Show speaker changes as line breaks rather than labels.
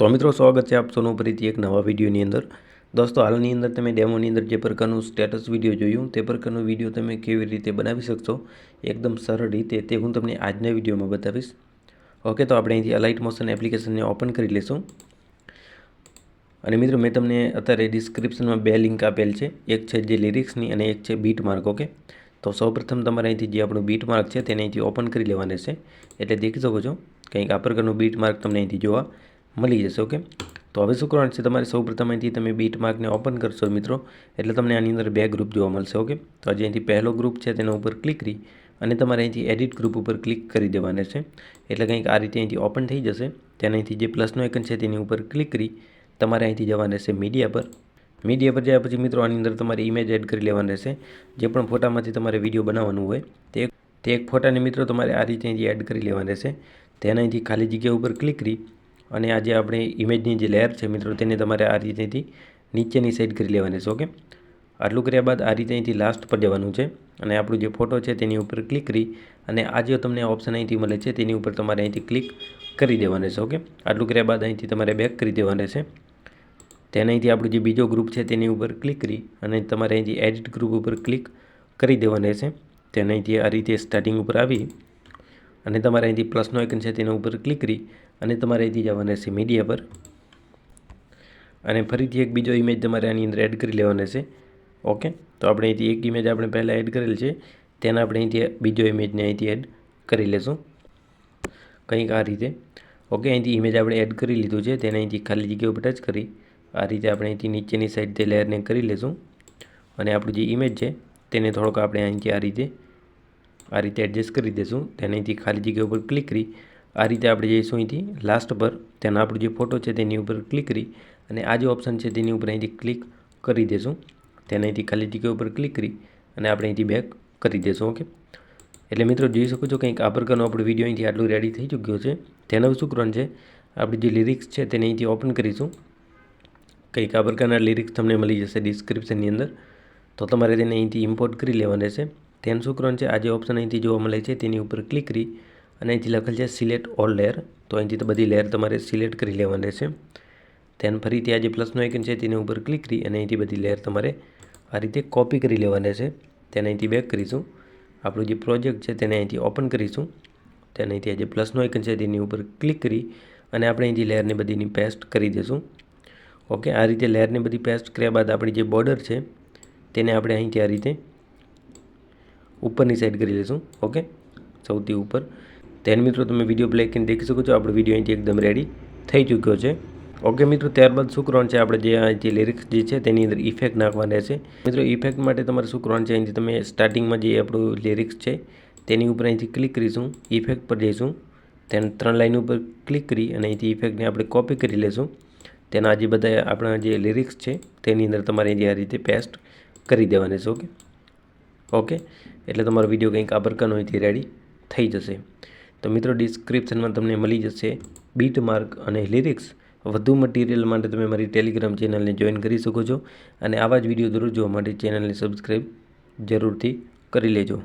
તો મિત્રો સ્વાગત છે આપ સૌનું ફરીથી એક નવા વિડીયોની અંદર। દોસ્તો હાલની અંદર તમે ડેમોની અંદર જે પ્રકારનું સ્ટેટસ વિડીયો જોયું તે પ્રકારનો વિડીયો તમે કેવી રીતે બનાવી શકશો એકદમ સરળ રીતે તે હું તમને આજના વિડીયોમાં બતાવીશ। ઓકે, તો આપણે અહીંથી અલાઇટ મોશન એપ્લિકેશનને ઓપન કરી લેશું। અને મિત્રો મેં તમને અત્યારે ડિસ્ક્રિપ્શનમાં બે લિંક આપેલ છે, એક છે જે લિરિક્સની અને એક છે બીટ માર્ક। ઓકે, તો સૌપ્રથમ તમારે અહીંથી જે આપણું બીટ માર્ક છે તેને અહીંથી ઓપન કરી લેવાનું છે, એટલે દેખી શકો છો કંઈક આ પ્રકારનું બીટ માર્ક તમને અહીંથી જોવા મળી જશે। ઓકે, તો હવે શું કરવાનું છે, તમારે સૌપ્રથમ અહીંથી તમે બીટ માર્કને ઓપન કરશો મિત્રો એટલે તમને આની અંદર બે ગ્રુપ જોવા મળશે। ઓકે, તો આજે અહીંથી પહેલો ગ્રુપ છે તેના ઉપર ક્લિક કરી અને તમારે અહીંથી એડિટ ગ્રુપ ઉપર ક્લિક કરી દેવાના છે, એટલે કંઈક આ રીતે અહીંથી ઓપન થઈ જશે। તેને અહીંથી જે પ્લસનો આઇકન છે તેની ઉપર ક્લિક કરી તમારે અહીંથી જવાના છે મીડિયા પર। મીડિયા પર જાય પછી મિત્રો આની અંદર તમારે ઇમેજ એડ કરી લેવાના છે, જે પણ ફોટામાંથી તમારે વિડીયો બનાવવાનું હોય તે એક ફોટાને મિત્રો તમારે આ રીતે અહીંથી એડ કરી લેવાના છે। તેના અહીંથી ખાલી જગ્યા ઉપર ક્લિક કરી અને આજે આપણે ઇમેજની જે લેયર છે મિત્રો તેને તમારે આ રીતેથી નીચેની સાઈડ કરી લેવાની છે। ઓકે, આટલું કર્યા બાદ આ રીતે અહીંથી લાસ્ટ પર જવાનું છે અને આપણો જે ફોટો છે તેની ઉપર ક્લિક કરી અને આ જે તમને ઓપ્શન અહીંથી મળે છે તેની ઉપર તમારે અહીંથી ક્લિક કરી દેવાના છે। ઓકે, આટલું કર્યા બાદ અહીંથી તમારે બેક કરી દેવાના છે। તેને અહીંથી આપણું જે બીજો ગ્રુપ છે તેની ઉપર ક્લિક કરી અને તમારે અહીંથી એડિટ ગ્રુપ ઉપર ક્લિક કરી દેવાના છે। તેને અહીંથી આ રીતે સ્ટાર્ટિંગ ઉપર આવી અને તમારે અહીંથી પ્લસનો આઇકન છે તેના ઉપર ક્લિક કરી અને તમારે અહીંથી જવાના છે મીડિયા પર અને ફરીથી એક બીજો ઇમેજ તમારે આની અંદર એડ કરી લેવાના છે। ઓકે, તો આપણે અહીંથી એક ઇમેજ આપણે પહેલાં એડ કરેલ છે તેને આપણે અહીંથી બીજો ઇમેજને અહીંથી એડ કરી લેશું કંઈક આ રીતે। ઓકે, અહીંથી ઇમેજ આપણે એડ કરી લીધું છે, તેને અહીંથી ખાલી જગ્યા ઉપર ટચ કરી આ રીતે આપણે અહીંથી નીચેની સાઈડ તે લેયરને કરી લેશું અને આપણું જે ઇમેજ છે તેને થોડોક આપણે અહીંથી આ રીતે એડજસ્ટ કરી દઈશું। તેને અહીંથી ખાલી જગ્યા ઉપર ક્લિક કરી આ રીતે આપણે જઈશું અહીંથી લાસ્ટ પર, તેના આપણો જે ફોટો છે તેની ઉપર ક્લિક કરી અને આ જે ઓપ્શન છે તેની ઉપર અહીંથી ક્લિક કરી દઈશું। તેને અહીંથી ખાલી જગ્યા ઉપર ક્લિક કરી અને આપણે અહીંથી બેક કરી દઈશું। ઓકે, એટલે મિત્રો જોઈ શકો છો કંઈક આ પ્રકારનો આપણો વિડીયો અહીંથી આટલું રેડી થઈ ચૂક્યો છે। તેના શું કરવાનું છે, આપણી જે લિરિક્સ છે તેને અહીંથી ઓપન કરીશું। કંઈક આ પ્રકારના લિરિક્સ તમને મળી જશે ડિસ્ક્રિપ્શનની અંદર, તો તમારે તેને અહીંથી ઇમ્પોર્ટ કરી લેવાના છે। તેને શું કરવાનું છે, આ જે ઓપ્શન અહીંથી જોવા મળે છે તેની ઉપર ક્લિક કરી અને અહીંથી લખેલ છે સિલેક્ટ ઓલ લેયર, તો અહીંથી તો બધી લેયર તમારે સિલેક્ટ કરી લેવાના છે। તેને ફરીથી આ જે પ્લસનો આઇકન છે તેની ઉપર ક્લિક કરી અને અહીંથી બધી લેયર તમારે આ રીતે કોપી કરી લેવાના છે। તેને અહીંથી બેક કરીશું, આપણો જે પ્રોજેક્ટ છે તેને અહીંથી ઓપન કરીશું। તેને અહીંથી આ જે પ્લસનો આઇકન છે તેની ઉપર ક્લિક કરી અને આપણે અહીંથી લેયરને બધીની પેસ્ટ કરી દઈશું। ઓકે, આ રીતે લેયરને બધી પેસ્ટ કર્યા બાદ આપણી જે બોર્ડર છે તેને આપણે અહીંથી આ રીતે ઉપરની સાઈડ કરી લઈશું। ઓકે, સૌથી ઉપર તેને મિત્રો તમે વિડીયો પ્લે કરીને દેખી શકો છો આપણો વિડીયો અહીંથી એકદમ રેડી થઈ ચૂક્યો છે। ઓકે મિત્રો, ત્યારબાદ શું કરવાનું છે, આપણે જે અહીંથી લિરિક્સ જે છે તેની અંદર ઇફેક્ટ નાખવાના છે। મિત્રો ઇફેક્ટ માટે તમારે શું કરવાનું છે, અહીંથી તમે સ્ટાર્ટિંગમાં જે આપણું લિરિક્સ છે તેની ઉપર અહીંથી ક્લિક કરીશું, ઇફેક્ટ પર જઈશું, તેને 3 લાઈન ઉપર ક્લિક કરી અને અહીંથી ઇફેક્ટને આપણે કોપી કરી લેશું। તેના જે બધા આપણા જે લિરિક્સ છે તેની અંદર તમારે અહીંથી આ રીતે પેસ્ટ કરી દેવાના છે। ઓકે, એટલે તમારો વિડીયો કંઈક આ પ્રકારનો અહીંથી રેડી થઈ જશે। તો મિત્રો ડિસ્ક્રિપ્શનમાં તમને મળી જશે બીટ માર્ક અને લિરિક્સ। વધુ મટીરિયલ માટે તમે મારી ટેલિગ્રામ ચેનલને જોઈન કરી શકો છો અને આવા જ વિડીયો દરરોજ જોવા માટે ચેનલને સબસ્ક્રાઈબ જરૂરથી કરી લેજો।